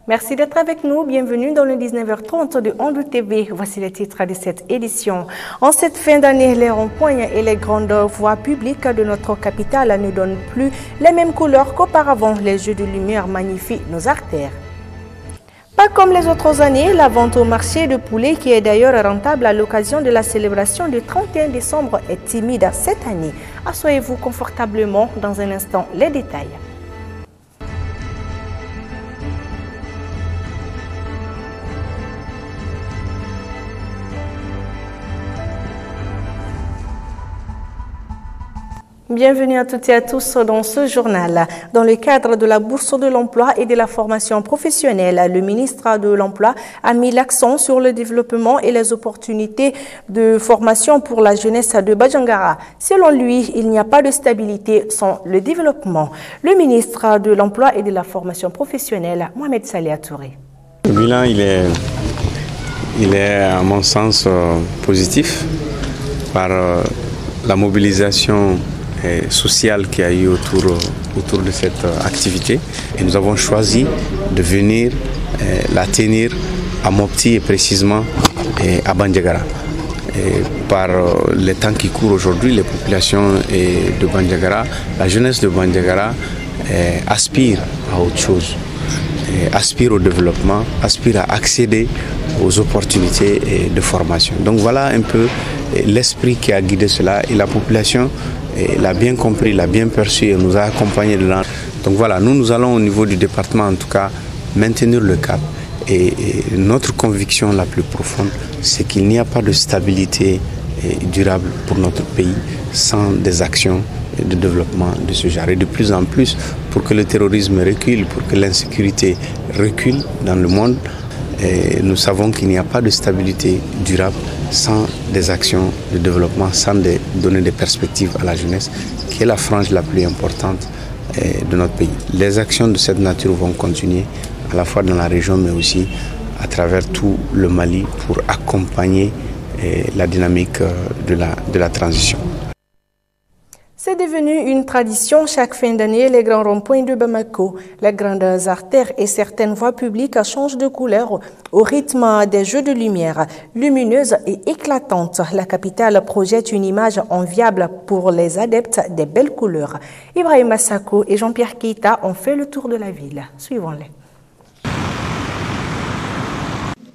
Merci d'être avec nous. Bienvenue dans le 19h30 de Onde TV. Voici les titres de cette édition. En cette fin d'année, les ronds-points et les grandes voies publiques de notre capitale ne donnent plus les mêmes couleurs qu'auparavant. Les jeux de lumière magnifient nos artères. Pas comme les autres années, la vente au marché de poulet, qui est d'ailleurs rentable à l'occasion de la célébration du 31 décembre, est timide cette année. Asseyez-vous confortablement. Dans un instant, les détails. Bienvenue à toutes et à tous dans ce journal. Dans le cadre de la bourse de l'emploi et de la formation professionnelle, le ministre de l'Emploi a mis l'accent sur le développement et les opportunités de formation pour la jeunesse de Bandiagara. Selon lui, il n'y a pas de stabilité sans le développement. Le ministre de l'Emploi et de la formation professionnelle, Mohamed Saleh Touré. Le bilan, il est à mon sens positif par la mobilisation sociale qu'il y a eu autour de cette activité. Et nous avons choisi de venir la tenir à Mopti et précisément à Bandiagara. Et par les temps qui courent aujourd'hui, les populations de Bandiagara, la jeunesse de Bandiagara aspire à autre chose, aspire au développement, aspire à accéder aux opportunités de formation. Donc voilà un peu l'esprit qui a guidé cela et la population l'a bien compris, l'a bien perçu et nous a accompagnés dedans. Donc voilà, nous allons au niveau du département en tout cas maintenir le cap et notre conviction la plus profonde, c'est qu'il n'y a pas de stabilité durable pour notre pays sans des actions de développement de ce genre. Et de plus en plus, pour que le terrorisme recule, pour que l'insécurité recule dans le monde, nous savons qu'il n'y a pas de stabilité durable sans des actions de développement, sans donner des perspectives à la jeunesse, qui est la frange la plus importante de notre pays. Les actions de cette nature vont continuer, à la fois dans la région, mais aussi à travers tout le Mali, pour accompagner la dynamique de la transition. C'est devenu une tradition chaque fin d'année, les grands ronds-points de Bamako. Les grandes artères et certaines voies publiques changent de couleur au rythme des jeux de lumière. Lumineuse et éclatante, la capitale projette une image enviable pour les adeptes des belles couleurs. Ibrahim Assako et Jean-Pierre Keita ont fait le tour de la ville. Suivons-les.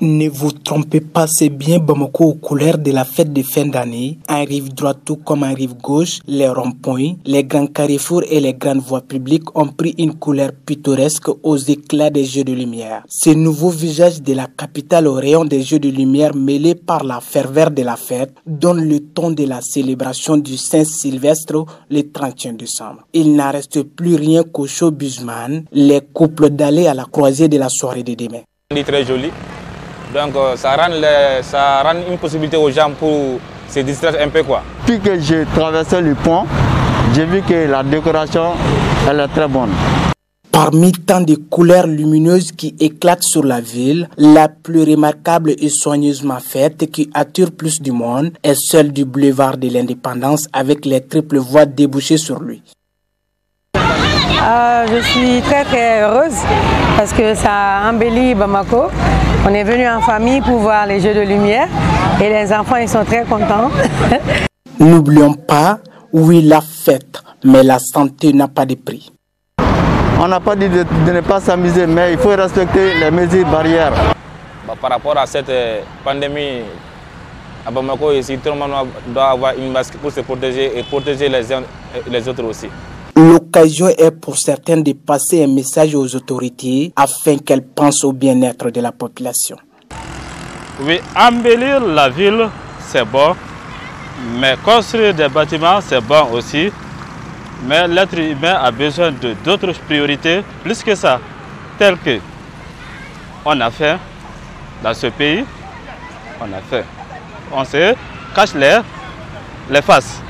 Ne vous trompez pas, c'est bien Bamako aux couleurs de la fête de fin d'année. En rive droite tout comme en rive gauche, les ronds-points, les grands carrefours et les grandes voies publiques ont pris une couleur pittoresque aux éclats des jeux de lumière. Ce nouveau visage de la capitale au rayon des jeux de lumière mêlés par la ferveur de la fête donne le ton de la célébration du Saint-Sylvestre le 31 décembre. Il n'en reste plus rien qu'au showbizman, les couples d'aller à la croisée de la soirée de demain. C'est très joli. Donc ça rend une possibilité aux gens pour se distraire un peu quoi. Depuis que j'ai traversé le pont, j'ai vu que la décoration elle est très bonne. Parmi tant de couleurs lumineuses qui éclatent sur la ville, la plus remarquable et soigneusement faite qui attire plus du monde est celle du boulevard de l'Indépendance avec les triples voies débouchées sur lui. Je suis très heureuse parce que ça embellit Bamako. On est venu en famille pour voir les jeux de lumière et les enfants ils sont très contents. N'oublions pas, oui la fête, mais la santé n'a pas de prix. On n'a pas dit de ne pas s'amuser, mais il faut respecter les mesures barrières. Par rapport à cette pandémie, à Bamako, ici, tout le monde doit avoir une masque pour se protéger et protéger les uns et les autres aussi. L'occasion est pour certains de passer un message aux autorités afin qu'elles pensent au bien-être de la population. Oui, embellir la ville, c'est bon, mais construire des bâtiments, c'est bon aussi. Mais l'être humain a besoin d'autres priorités, plus que ça, telles que on a fait dans ce pays, on se cache les faces.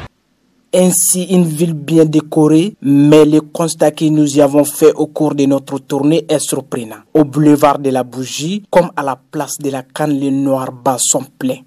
Ainsi, une ville bien décorée, mais le constat que nous y avons fait au cours de notre tournée est surprenant. Au boulevard de la Bougie, comme à la place de la Canne, les noirs bas sont pleins.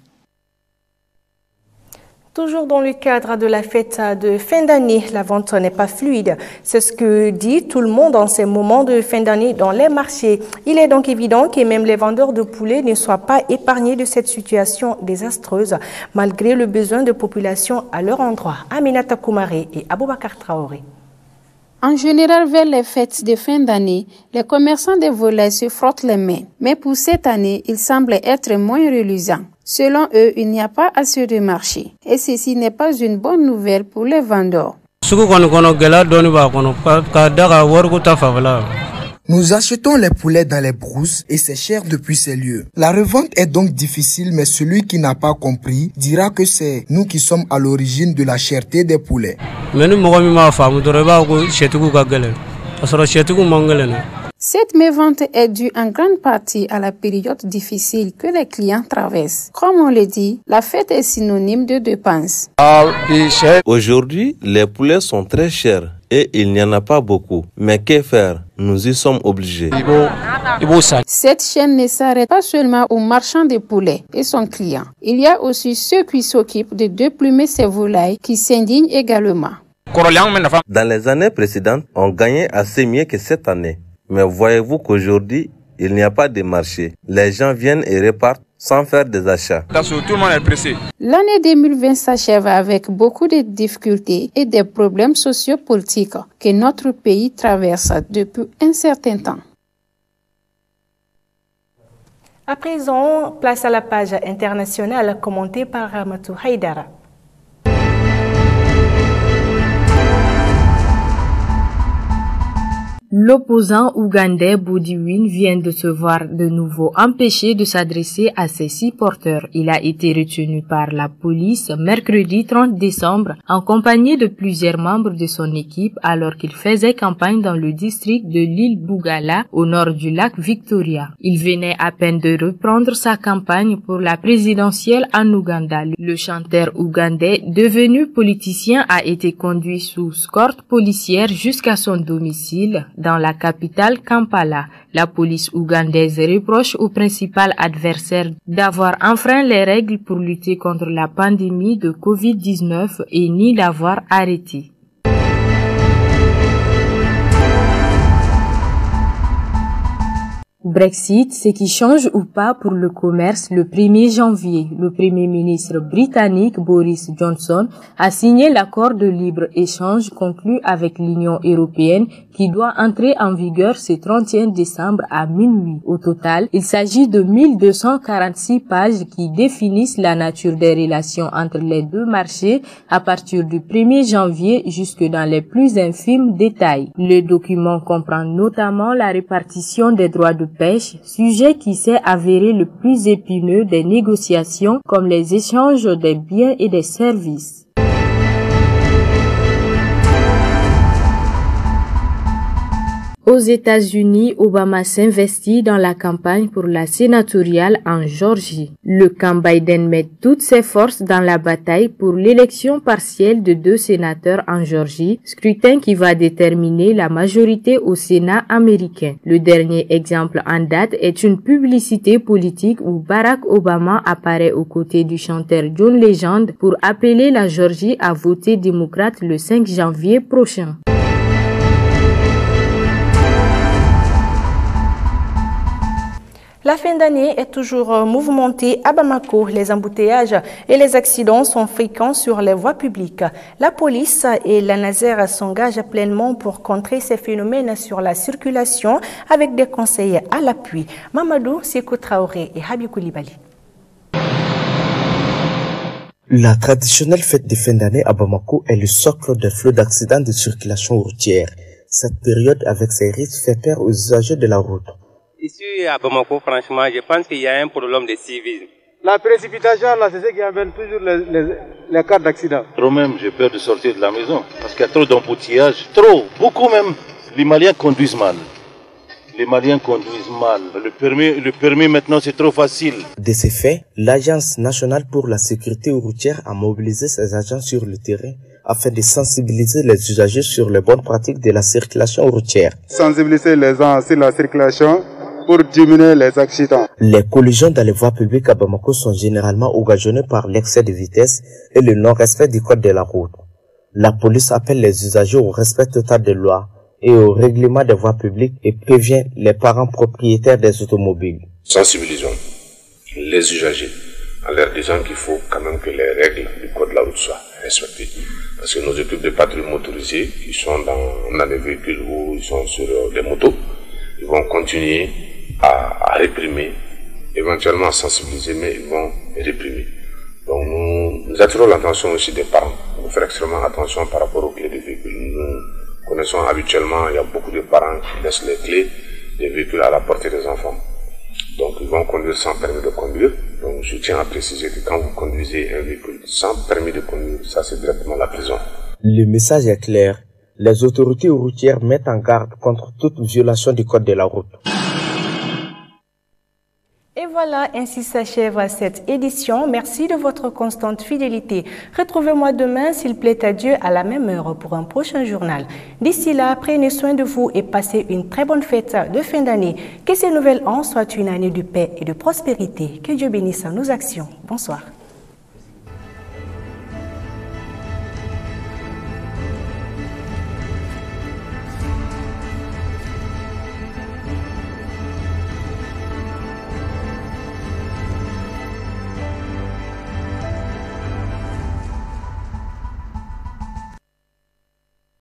Toujours dans le cadre de la fête de fin d'année, la vente n'est pas fluide. C'est ce que dit tout le monde en ces moments de fin d'année dans les marchés. Il est donc évident que même les vendeurs de poulets ne soient pas épargnés de cette situation désastreuse, malgré le besoin de population à leur endroit. Aminata Koumaré et Aboubakar Traoré. En général, vers les fêtes de fin d'année, les commerçants de volailles se frottent les mains. Mais pour cette année, il semble être moins reluisant. Selon eux, il n'y a pas assez de marché. Et ceci n'est pas une bonne nouvelle pour les vendeurs. Nous achetons les poulets dans les brousses et c'est cher depuis ces lieux. La revente est donc difficile, mais celui qui n'a pas compris dira que c'est nous qui sommes à l'origine de la cherté des poulets. Cette mévente est due en grande partie à la période difficile que les clients traversent. Comme on le dit, la fête est synonyme de dépenses. Aujourd'hui, les poulets sont très chers et il n'y en a pas beaucoup. Mais que faire? Nous y sommes obligés. Cette chaîne ne s'arrête pas seulement aux marchands de poulets et son client. Il y a aussi ceux qui s'occupent de déplumer ces volailles qui s'indignent également. Dans les années précédentes, on gagnait assez mieux que cette année. Mais voyez-vous qu'aujourd'hui, il n'y a pas de marché. Les gens viennent et repartent sans faire des achats. Tout le monde est pressé. L'année 2020 s'achève avec beaucoup de difficultés et des problèmes sociopolitiques que notre pays traverse depuis un certain temps. À présent, place à la page internationale commentée par Ramatou Haïdara. L'opposant ougandais Bobi Wine vient de se voir de nouveau empêché de s'adresser à ses supporters. Il a été retenu par la police mercredi 30 décembre en compagnie de plusieurs membres de son équipe alors qu'il faisait campagne dans le district de l'île Bugala au nord du lac Victoria. Il venait à peine de reprendre sa campagne pour la présidentielle en Ouganda. Le chanteur ougandais devenu politicien a été conduit sous escorte policière jusqu'à son domicile dans la capitale Kampala. La police ougandaise reproche au principal adversaire d'avoir enfreint les règles pour lutter contre la pandémie de Covid-19 et ni l'avoir arrêté. Brexit, ce qui change ou pas pour le commerce le 1er janvier. Le Premier ministre britannique Boris Johnson a signé l'accord de libre-échange conclu avec l'Union européenne qui doit entrer en vigueur ce 31 décembre à minuit. Au total, il s'agit de 1246 pages qui définissent la nature des relations entre les deux marchés à partir du 1er janvier jusque dans les plus infimes détails. Le document comprend notamment la répartition des droits de pêche, sujet qui s'est avéré le plus épineux des négociations comme les échanges des biens et des services. Aux États-Unis, Obama s'investit dans la campagne pour la sénatoriale en Géorgie. Le camp Biden met toutes ses forces dans la bataille pour l'élection partielle de 2 sénateurs en Géorgie, scrutin qui va déterminer la majorité au Sénat américain. Le dernier exemple en date est une publicité politique où Barack Obama apparaît aux côtés du chanteur John Legend pour appeler la Géorgie à voter démocrate le 5 janvier prochain. La fin d'année est toujours mouvementée à Bamako. Les embouteillages et les accidents sont fréquents sur les voies publiques. La police et la Naser s'engagent pleinement pour contrer ces phénomènes sur la circulation avec des conseils à l'appui. Mamadou Sékou Traoré et Habib Koulibaly. La traditionnelle fête de fin d'année à Bamako est le socle des flux d'accidents de circulation routière. Cette période avec ses risques fait peur aux usagers de la route. Ici à Bamako, franchement, je pense qu'il y a un problème de civisme. La précipitation, là, c'est ce qui amène toujours les cas d'accident. Trop même, j'ai peur de sortir de la maison. Parce qu'il y a trop d'embouteillages. Trop, beaucoup même. Les Maliens conduisent mal. Les Maliens conduisent mal. Le permis maintenant, c'est trop facile. De ces faits, l'Agence nationale pour la sécurité routière a mobilisé ses agents sur le terrain afin de sensibiliser les usagers sur les bonnes pratiques de la circulation routière. Sensibiliser les gens sur la circulation pour diminuer les accidents. Les collisions dans les voies publiques à Bamako sont généralement occasionnées par l'excès de vitesse et le non-respect du code de la route. La police appelle les usagers au respect total des lois et au règlement des voies publiques et prévient les parents propriétaires des automobiles. Sensibilisons les usagers en leur disant qu'il faut quand même que les règles du code de la route soient respectées. Parce que nos équipes de patrouille motorisées qui sont dans les véhicules ou ils sont sur des motos, ils vont continuer à réprimer, éventuellement à sensibiliser, mais ils vont réprimer. Donc nous attirons l'attention aussi des parents. Il faut faire extrêmement attention par rapport aux clés des véhicules. Nous connaissons habituellement, il y a beaucoup de parents qui laissent les clés des véhicules à la portée des enfants. Donc ils vont conduire sans permis de conduire. Donc je tiens à préciser que quand vous conduisez un véhicule sans permis de conduire, ça c'est directement la prison. Le message est clair. Les autorités routières mettent en garde contre toute violation du code de la route. Et voilà, ainsi s'achève cette édition. Merci de votre constante fidélité. Retrouvez-moi demain, s'il plaît à Dieu, à la même heure pour un prochain journal. D'ici là, prenez soin de vous et passez une très bonne fête de fin d'année. Que ces nouvelles ans soient une année de paix et de prospérité. Que Dieu bénisse nos actions. Bonsoir.